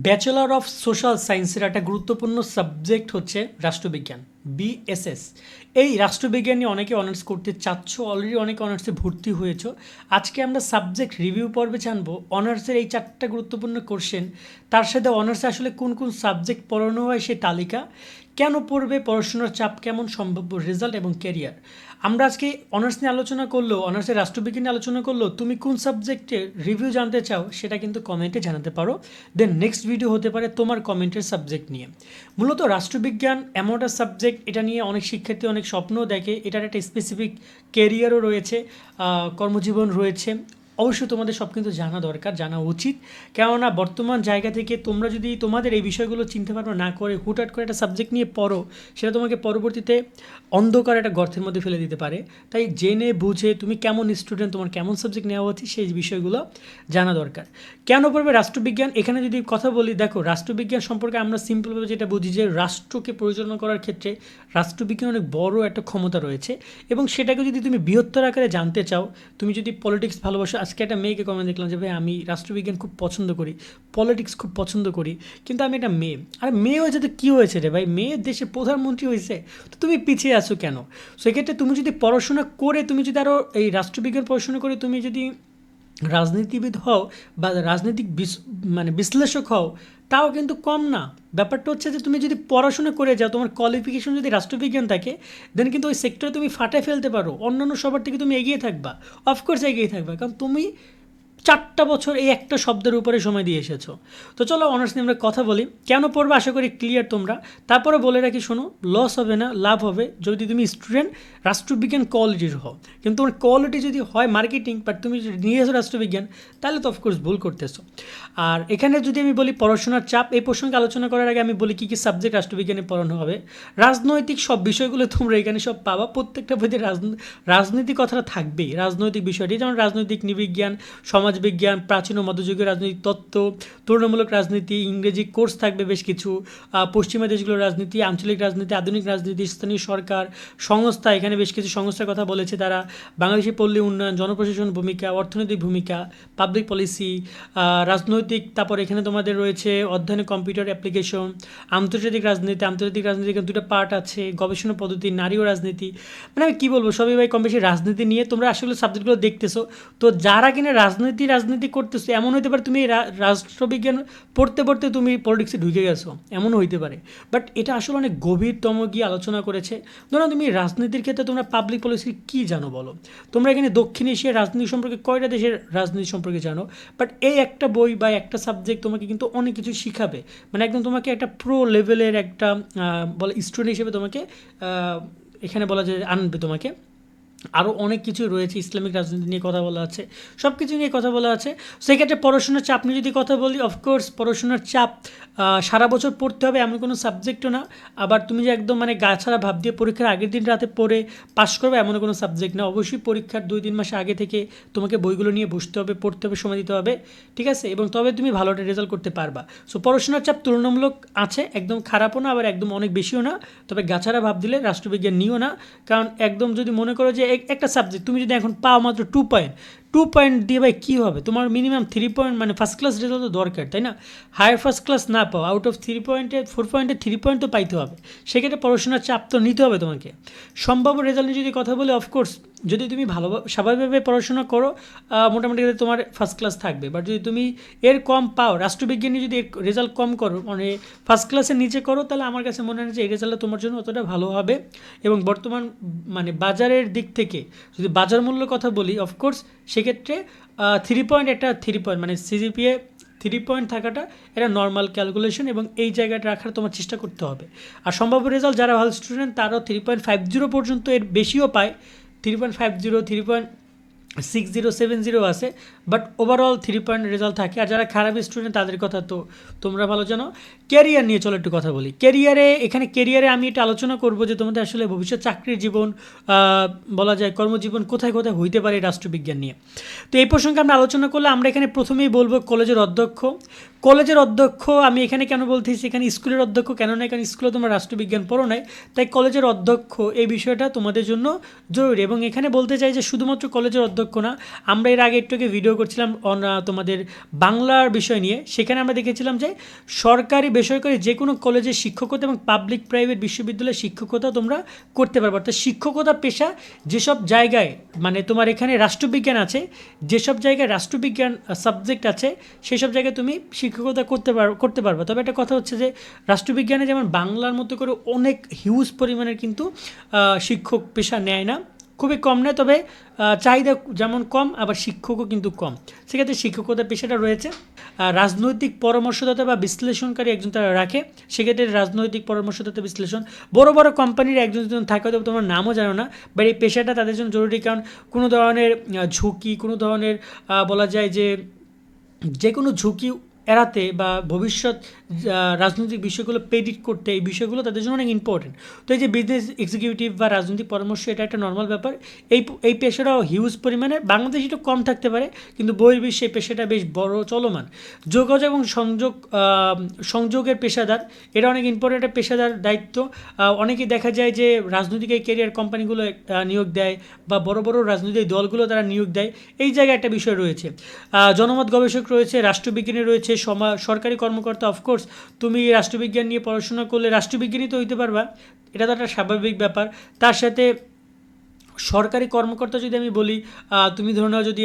Bachelor of social সায়েন্সের একটা গুরুত্বপূর্ণ সাবজেক্ট হচ্ছে রাষ্ট্রবিজ্ঞান, বিএসএস। এই রাষ্ট্রবিজ্ঞান নিয়ে অনেকে অনার্স করতে চাচ্ছ, অলরেডি অনেকে অনার্সে ভর্তি হয়েছো। আজকে আমরা সাবজেক্ট রিভিউ পর্বে জানবো অনার্সের এই 4টা গুরুত্বপূর্ণ কোশ্চেন, তার সাথে অনার্সে আসলে কোন কোন সাবজেক্ট পড়ানো হয় সেই তালিকা, কেন পড়বে, পড়াশোনার চাপ কেমন, সম্ভাব্য রেজাল্ট এবং ক্যারিয়ার। আমরা আজকে অনার্স নিয়ে আলোচনা করলেও, অনার্সের রাষ্ট্রবিজ্ঞান নিয়ে আলোচনা করলেও তুমি কোন সাবজেক্টের রিভিউ জানতে চাও সেটা কিন্তু কমেন্টে জানাতে পারো। দেন নেক্সট ভিডিও হতে পারে তোমার কমেন্টের সাবজেক্ট নিয়ে। মূলত রাষ্ট্রবিজ্ঞান এমন একটা সাবজেক্ট, এটা নিয়ে অনেক শিক্ষার্থী অনেক স্বপ্নও দেখে, এটার একটা স্পেসিফিক ক্যারিয়ারও রয়েছে, কর্মজীবন রয়েছে। অবশ্যই তোমাদের সব কিন্তু জানা দরকার, জানা উচিত। কেননা বর্তমান জায়গা থেকে তোমরা যদি তোমাদের এই বিষয়গুলো চিনতে পারো না করে হুটহাট করে একটা সাবজেক্ট নিয়ে পড়ো, সেটা তোমাকে পরবর্তীতে অন্ধকার একটা গর্তের মধ্যে ফেলে দিতে পারে। তাই জেনে বুঝে তুমি কেমন স্টুডেন্ট, তোমার কেমন সাবজেক্ট নেওয়া উচিত সেই বিষয়গুলো জানা দরকার। কেন পড়বে রাষ্ট্রবিজ্ঞান? এখানে যদি কথা বলি, দেখো রাষ্ট্রবিজ্ঞান সম্পর্কে আমরা সিম্পলভাবে যেটা বুঝি যে রাষ্ট্রকে পরিচালনা করার ক্ষেত্রে রাষ্ট্রবিজ্ঞান অনেক বড় একটা ক্ষমতা রয়েছে, এবং সেটাকে যদি তুমি বৃহত্তর আকারে জানতে চাও, তুমি যদি পলিটিক্স ভালোবাসো। আজকে একটা মেয়েকে কমেন্ট দেখলাম যে ভাই আমি রাষ্ট্রবিজ্ঞান খুব পছন্দ করি, পলিটিক্স খুব পছন্দ করি, কিন্তু আমি একটা মেয়ে। আর মেয়ে হয়েছে তো কী হয়েছে রে ভাই, মেয়ের দেশে প্রধানমন্ত্রী হয়েছে, তো তুমি পিছিয়ে আছো কেন? সেক্ষেত্রে তুমি যদি পড়াশোনা করে, তুমি যদি আরও এই রাষ্ট্রবিজ্ঞান পড়াশোনা করে তুমি যদি রাজনীতিবিদ হও বা রাজনৈতিক বিশ্লেষক হও, তাও কিন্তু কম না। ব্যাপারটা হচ্ছে যে তুমি যদি পড়াশোনা করে যাও, তোমার কোয়ালিফিকেশন যদি রাষ্ট্রবিজ্ঞান থাকে, দেন কিন্তু ওই সেক্টরে তুমি ফাটায় ফেলতে পারো, অন্যান্য সবার থেকে তুমি এগিয়ে থাকবা। অফকোর্স এগিয়ে থাকবা, কারণ তুমি 4টা বছর এই একটা শব্দের উপরে সময় দিয়ে এসেছো। তো চলো অনার্স নিয়ে আমরা কথা বলি। কেন পড়বে আশা করি ক্লিয়ার তোমরা। তারপরে বলে রাখি, শোনো, লস হবে না, লাভ হবে যদি তুমি স্টুডেন্ট রাষ্ট্রবিজ্ঞান কোয়ালিটির হও। কিন্তু তোমার কোয়ালিটি যদি হয় মার্কেটিং, বাট তুমি যদি নিয়ে এসো রাষ্ট্রবিজ্ঞান, তাহলে তো অফকোর্স ভুল করতেছো। আর এখানে যদি আমি বলি পড়াশোনার চাপ, এই প্রসঙ্গে আলোচনা করার আগে আমি বলি কী কী সাবজেক্ট রাষ্ট্রবিজ্ঞানে পড়ানো হবে। রাজনৈতিক সব বিষয়গুলো তোমরা এখানে সব পাবা, প্রত্যেকটা বইতে রাজনৈতিক কথাটা থাকবেই। রাজনৈতিক বিষয়টি যেমন রাজনৈতিক নৃবিজ্ঞান, সমাজবিজ্ঞান, প্রাচীন ও মধ্যযুগের রাজনৈতিক তত্ত্ব, তুলনামূলক রাজনীতি, ইংরেজি কোর্স থাকবে বেশ কিছু, পশ্চিমা দেশগুলোর রাজনীতি, আঞ্চলিক রাজনীতি, আধুনিক রাজনীতি, স্থানীয় সরকার, সংস্থা, এখানে বেশ কিছু সংস্থার কথা বলেছে তারা, বাংলাদেশি পল্লী উন্নয়ন, জনপ্রশাসন ভূমিকা, অর্থনৈতিক ভূমিকা, পাবলিক পলিসি, রাজনৈতিক। তারপর এখানে তোমাদের রয়েছে অধ্যয়নে কম্পিউটার অ্যাপ্লিকেশন, আন্তর্জাতিক রাজনীতি। আন্তর্জাতিক রাজনীতির দুটো পার্ট আছে, গবেষণা পদ্ধতি, নারী ও রাজনীতি। মানে আমি কী বলবো, সবই ভাই কম বেশি রাজনীতি নিয়ে তোমরা আসলে সাবজেক্টগুলো দেখতেছো। তো যারা কিনা রাজনীতি করতেছো, এমন হইতে পারে তুমি রাষ্ট্রবিজ্ঞান পড়তে পড়তে তুমি পলিটিক্সে ঢুকে গেছো, এমনও হইতে পারে। বাট এটা আসলে অনেক গভীরতম গিয়ে আলোচনা করেছে। ধরো তুমি রাজনীতির ক্ষেত্রে তোমরা পাবলিক পলিসি কী জানো বলো? তোমরা এখানে দক্ষিণ এশিয়ার রাজনীতি সম্পর্কে কয়টা দেশের রাজনীতি সম্পর্কে জানো? বাট এই একটা বই বা একটা সাবজেক্ট তোমাকে কিন্তু অনেক কিছু শিখাবে, মানে একদম তোমাকে একটা প্রো লেভেলের একটা বলে স্টুডেন্ট হিসেবে তোমাকে এখানে বলা যায় আনবে তোমাকে। আরও অনেক কিছু রয়েছে, ইসলামিক রাজনীতি নিয়ে কথা বলা আছে, সব কিছু নিয়ে কথা বলা আছে। সেক্ষেত্রে পড়াশোনার চাপ নিয়ে যদি কথা বলি, অফকোর্স পড়াশোনার চাপ সারা বছর পড়তে হবে এমন কোনো সাবজেক্টও না। আবার তুমি যে একদম মানে গা ছাড়া ভাব দিয়ে পরীক্ষার আগের দিন রাতে পড়ে পাশ করবে এমন কোনো সাবজেক্ট না। অবশ্যই পরীক্ষার 2-3 মাস আগে থেকে তোমাকে বইগুলো নিয়ে বসতে হবে, পড়তে হবে, সময় দিতে হবে, ঠিক আছে? এবং তবে তুমি ভালো একটা রেজাল্ট করতে পারবা। সো পড়াশোনার চাপ তুলনামূলক আছে, একদম খারাপও না আবার একদম অনেক বেশিও না। তবে গাছাড়া ভাব দিলে রাষ্ট্রবিজ্ঞান নিও না, কারণ একদম যদি মনে করো যে একটা সাবজেক্ট তুমি যদি এখন পাও মাত্র 2 পয়েন্ট দিয়ে ভাই কী হবে? তোমার মিনিমাম 3 পয়েন্ট মানে ফার্স্ট ক্লাস রেজাল্ট তো দরকার, তাই না? হায়ার ফার্স্ট ক্লাস না পাও, আউট অফ 4 পয়েন্টে 3 পয়েন্ট তো পাইতে হবে। সেক্ষেত্রে পড়াশোনার চাপ তো নিতে হবে তোমাকে। সম্ভাব্য রেজাল্ট নিয়ে যদি কথা বলি, অফকোর্স যদি তুমি ভালো স্বাভাবিকভাবে পড়াশোনা করো, মোটামুটি তোমার ফার্স্ট ক্লাস থাকবে। বাট যদি তুমি এর কম পাও, রাষ্ট্রবিজ্ঞানী যদি রেজাল্ট কম করো, মানে ফার্স্ট ক্লাসের নিচে করো, তাহলে আমার কাছে মনে হয় যে এই রেজাল্টটা তোমার জন্য অতটা ভালো হবে। এবং বর্তমান মানে বাজারের দিক থেকে যদি বাজার মূল্যের কথা বলি, অফকোর্স সেক্ষেত্রে 3 পয়েন্ট মানে সিজিপিএ 3 পয়েন্ট থাকাটা এটা নর্মাল ক্যালকুলেশন, এবং এই জায়গাটা রাখার তোমার চেষ্টা করতে হবে। আর সম্ভাব্য রেজাল্ট যারা ভালো স্টুডেন্ট তারাও 3.50 পর্যন্ত, এর বেশিও পায়। 3.50, 3.6070 আছে, বাট ওভারঅল 3 পয়েন্ট রেজাল্ট থাকে। আর যারা খারাপ স্টুডেন্ট তাদের কথা তো তোমরা ভালো জানো। ক্যারিয়ার নিয়ে চলো একটু কথা বলি। ক্যারিয়ারে আমি এটা আলোচনা করব যে তোমাদের আসলে ভবিষ্যৎ চাকরির জীবন, বলা যায় কর্মজীবন কোথায় কোথায় হইতে পারে রাষ্ট্রবিজ্ঞান নিয়ে। তো এই প্রসঙ্গে আমরা আলোচনা করলে আমরা এখানে প্রথমেই বলবো কলেজের অধ্যক্ষ। আমি এখানে কেন বলতেছি এখানে স্কুলের অধ্যক্ষ কেন না, এখানে স্কুলে তোমরা রাষ্ট্রবিজ্ঞান পড়ো নাই, তাই কলেজের অধ্যক্ষ এই বিষয়টা তোমাদের জন্য জরুরি। এবং এখানে বলতে চাই যে শুধুমাত্র কলেজের অধ্যক্ষ অধ্যক্ষ না। আমরা এর আগে একটু ভিডিও করছিলাম তোমাদের বাংলার বিষয় নিয়ে, সেখানে আমরা দেখেছিলাম যে সরকারি বেসরকারি যে কোনো কলেজে শিক্ষকতা এবং পাবলিক প্রাইভেট বিশ্ববিদ্যালয়ে শিক্ষকতা তোমরা করতে পারবে। অর্থাৎ শিক্ষকতা পেশা যেসব জায়গায় মানে তোমার এখানে রাষ্ট্রবিজ্ঞান আছে, যেসব জায়গায় রাষ্ট্রবিজ্ঞান সাবজেক্ট আছে সেই সব জায়গায় তুমি শিক্ষকতা করতে পারবে। তবে একটা কথা হচ্ছে যে রাষ্ট্রবিজ্ঞানে যেমন বাংলার মতো করে অনেক হিউজ পরিমাণের কিন্তু শিক্ষক পেশা নেয় না, খুবই কম নেয়। তবে চাহিদা যেমন কম, আবার শিক্ষকও কিন্তু কম, সেক্ষেত্রে শিক্ষকতা পেশাটা রয়েছে। রাজনৈতিক পরামর্শদাতা বা বিশ্লেষণকারী একজন তারা রাখে, সেক্ষেত্রে রাজনৈতিক পরামর্শদাতা বিশ্লেষণ বড় বড় কোম্পানির একজন যদি থাকে, হয়তো তোমার নামও জানো না, বাট এই পেশাটা তাদের জন্য জরুরি। কারণ কোনো ধরনের ঝুঁকি, কোনো ধরনের বলা যায় যে কোনো ঝুঁকি এড়াতে বা ভবিষ্যৎ রাজনৈতিক বিষয়গুলো প্রেডিক্ট করতে, এই বিষয়গুলো তাদের জন্য অনেক ইম্পর্টেন্ট। তো এই যে বিজনেস এক্সিকিউটিভ বা রাজনৈতিক পরামর্শ, এটা একটা নর্মাল ব্যাপার। এই পেশাটাও হিউজ পরিমাণে, বাংলাদেশে একটু কম থাকতে পারে, কিন্তু বহির্বিশ্বে এই পেশাটা বেশ বড় চলমান। যোগাযোগ এবং সংযোগের পেশাদার, এটা অনেক ইম্পর্টেন্ট একটা পেশাদার দায়িত্ব। অনেকেই দেখা যায় যে রাজনৈতিক এই ক্যারিয়ার কোম্পানিগুলো নিয়োগ দেয় বা বড় বড় রাজনৈতিক দলগুলো তারা নিয়োগ দেয়, এই জায়গায় একটা বিষয় রয়েছে। জনমত গবেষক রয়েছে, রাষ্ট্রবিজ্ঞানী রয়েছে, সরকারি কর্মকর্তা। অফকোর্স তুমি রাষ্ট্রবিজ্ঞান নিয়ে পড়াশোনা করলে রাষ্ট্রবিজ্ঞানী তো হইতে পারবা, এটা তো একটা স্বাভাবিক ব্যাপার। তার সাথে সরকারি কর্মকর্তা যদি আমি বলি, তুমি ধরে নাও যদি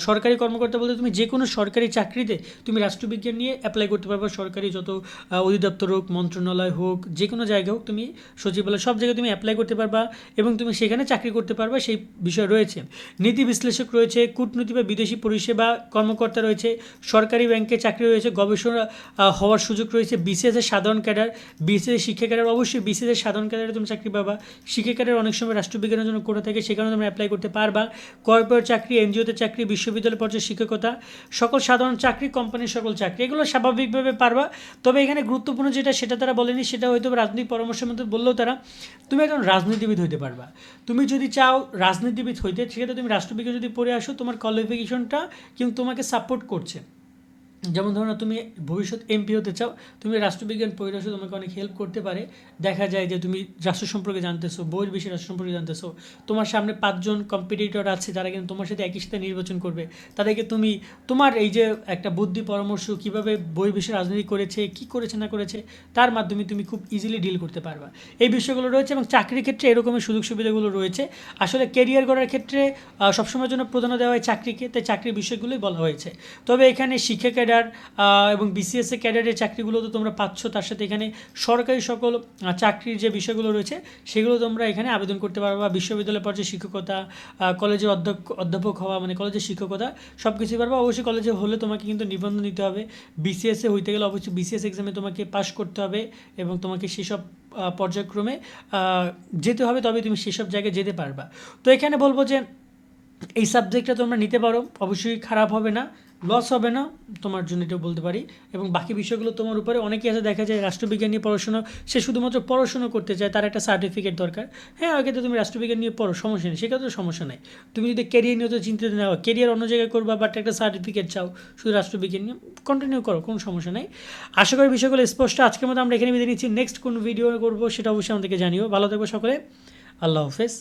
সরকারি কর্মকর্তা বলতে তুমি যে কোনো সরকারি চাকরিতে তুমি রাষ্ট্রবিজ্ঞান নিয়ে অ্যাপ্লাই করতে পারবে। সরকারি যত অধিদপ্তর হোক, মন্ত্রণালয় হোক, যে কোনো জায়গায় হোক, তুমি সচিবালয়, সব জায়গায় তুমি অ্যাপ্লাই করতে পারবা এবং তুমি সেখানে চাকরি করতে পারবা, সেই বিষয় রয়েছে। নীতি বিশ্লেষক রয়েছে, কূটনীতি বা বিদেশি পরিষেবা কর্মকর্তা রয়েছে, সরকারি ব্যাংকে চাকরি রয়েছে, গবেষণা হওয়ার সুযোগ রয়েছে, বিসিএসের সাধারণ ক্যাডার, বিসিএস শিক্ষা ক্যাডার, অবশ্যই বিসিএসের সাধারণ ক্যাডারে তুমি চাকরি পাবা। শিক্ষা ক্যাডার অনেক সময় রাষ্ট্রবিজ্ঞানের জন্য করে থাকে, সেখানে তোমরা অ্যাপ্লাই করতে পারবা। কর্পোরেট চাকরি, এনজিওতে চাকরি, বিশ্ববিদ্যালয় পর্যায়ে শিক্ষকতা, সকল সাধারণ চাকরি, কোম্পানির সকল চাকরি, এগুলো স্বাভাবিকভাবে পারবা। তবে এখানে গুরুত্বপূর্ণ যেটা, সেটা তারা বলেনি, সেটা হয়তো রাজনৈতিক পরামর্শের মধ্যে বললেও তারা, তুমি একজন রাজনীতিবিদ হইতে পারবা। তুমি যদি চাও রাজনীতিবিদ হইতে, সেক্ষেত্রে তুমি রাষ্ট্রবিজ্ঞান যদি পড়ে আসো, তোমার কোয়ালিফিকেশনটা কিন্তু তোমাকে সাপোর্ট করছে। যেমন ধরো না, তুমি ভবিষ্যৎ এমপি হতে চাও, তুমি রাষ্ট্রবিজ্ঞান পড়ে আসো, তোমাকে অনেক হেল্প করতে পারে। দেখা যায় যে তুমি রাষ্ট্র সম্পর্কে জানতেছো, বহির্বিশ্বের রাষ্ট্র সম্পর্কে জানতেছো, তোমার সামনে 5 জন কম্পিটিটর আছে যারা কিন্তু তোমার সাথে একই সাথে নির্বাচন করবে, তাদেরকে তুমি তোমার এই যে একটা বুদ্ধি পরামর্শ, কীভাবে বহির্বিশ্বের রাজনীতি করেছে, কী করেছে না করেছে, তার মাধ্যমে তুমি খুব ইজিলি ডিল করতে পারবা। এই বিষয়গুলো রয়েছে এবং চাকরির ক্ষেত্রে এরকমের সুযোগ সুবিধাগুলো রয়েছে। আসলে ক্যারিয়ার গড়ার ক্ষেত্রে সবসময়ের জন্য প্রাধান্য দেওয়া হয় চাকরিকে, তাই চাকরির বিষয়গুলোই বলা হয়েছে। তবে এখানে শিক্ষা ক্যাডার এবং বিসিএসএ ক্যাডারের চাকরিগুলো তো তোমরা পাচ্ছ, তার সাথে এখানে সরকারি সকল চাকরির যে বিষয়গুলো রয়েছে সেগুলো তোমরা এখানে আবেদন করতে পারবা। বিশ্ববিদ্যালয় পর্যায়ে শিক্ষকতা, কলেজের অধ্যাপক হওয়া, মানে কলেজের শিক্ষকতা, সব কিছুই পারবা। অবশ্যই কলেজে হলে তোমাকে কিন্তু নিবন্ধন নিতে হবে। বিসিএসএ হইতে গেলে অবশ্যই বিসিএস এক্সামে তোমাকে পাস করতে হবে এবং তোমাকে সেসব পর্যায়ক্রমে যেতে হবে, তবে তুমি সেসব জায়গায় যেতে পারবা। তো এখানে বলবো যে এই সাবজেক্টটা তোমরা নিতে পারো, অবশ্যই খারাপ হবে না, লস হবে না তোমার জন্য, এটাও বলতে পারি। এবং বাকি বিষয়গুলো তোমার উপরে। অনেকেই আছে দেখা যায় রাষ্ট্রবিজ্ঞান নিয়ে পড়াশোনা, সে শুধুমাত্র পড়াশোনা করতে চায়, তার একটা সার্টিফিকেট দরকার। হ্যাঁ, ওই ক্ষেত্রে তুমি রাষ্ট্রবিজ্ঞান নিয়ে পড়ো, সমস্যা নেই, সেক্ষেত্রে সমস্যা নেই। তুমি যদি ক্যারিয়ার নিয়ে তো চিন্তিত না হও, ক্যারিয়ার অন্য জায়গায় করবা, বাট একটা সার্টিফিকেট চাও, শুধু রাষ্ট্রবিজ্ঞান নিয়ে কন্টিনিউ করো, কোনো সমস্যা নেই। আশা করি বিষয়গুলো স্পষ্ট। আজকের মতো আমরা এখানে বিদায় নিচ্ছি, নেক্সট কোন ভিডিও করবো সেটা অবশ্যই আমাদেরকে জানিও। ভালো থাকবো সকলে, আল্লাহ হাফেজ।